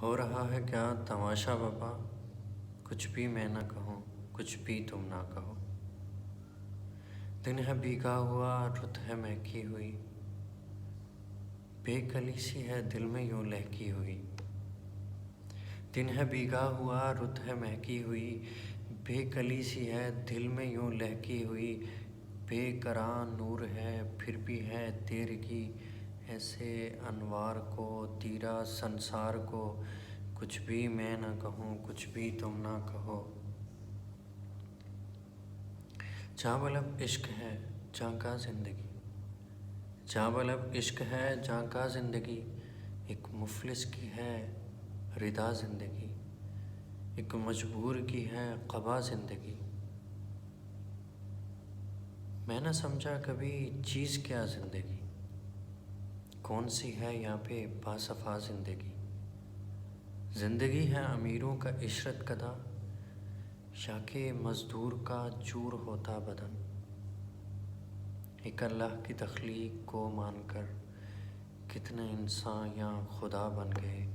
ہو رہا ہے کیا تماشا بابا، کچھ بھی میں نہ کہوں، کچھ بھی تم نہ کہو۔ دن ہے بھیگا ہوا، رت ہے مہکی ہوئی، بے کلی سی ہے دل میں یوں لہکی ہوئی۔ دن ہے بھیگا ہوا، رت ہے مہکی ہوئی، بے کلی سی ہے دل میں یوں لہکی ہوئی۔ بے قرار نور ہے پھر بھی ہے تیرگی، ایسے انوار کو تیرا سنسار کو، کچھ بھی میں نہ کہوں، کچھ بھی تم نہ کہو۔ جاں بلب عشق ہے جاں کا زندگی، جاں بلب عشق ہے جاں کا زندگی، ایک مفلس کی ہے ردا زندگی، ایک مجبور کی ہے قبا زندگی۔ میں نہ سمجھا کبھی چیز کیا زندگی، کون سی ہے یہاں پہ باصفا زندگی۔ زندگی ہے امیروں کا عشرت کدہ، یا کہ مزدور کا چور ہوتا بدن۔ ایک اللہ کی تخلیق کو مان کر کتنے انسان یہاں خدا بن گئے،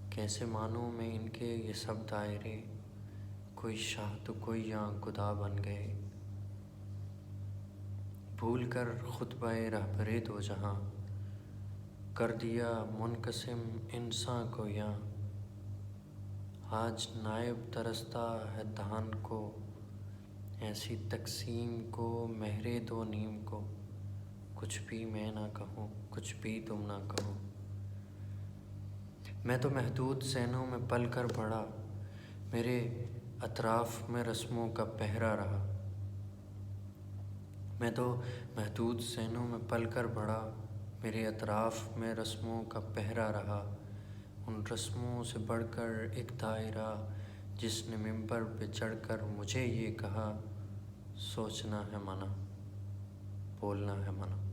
کیسے معنوں میں ان کے یہ سب دائرے، کوئی شاہ تو کوئی یہاں گدا بن گئے۔ بھول کر خطبہ رہبر دو جہاں، کر دیا منقسم انسان کو یہاں۔ آج نائب ترستا ہے دہان کو، ایسی تقسیم کو مہر دو نیم کو، کچھ بھی میں نہ کہوں، کچھ بھی تم نہ کہو۔ میں تو محدود ذہنوں میں پل کر بڑھا، میرے اطراف میں رسموں کا پہرا رہا۔ میں تو محدود ذہنوں میں پل کر بڑھا، میرے اطراف میں رسموں کا پہرا رہا۔ ان رسموں سے بڑھ کر ایک دائرہ، جس نے ممبر پہ چڑھ کر مجھے یہ کہا، سوچنا ہے منع، بولنا ہے منع۔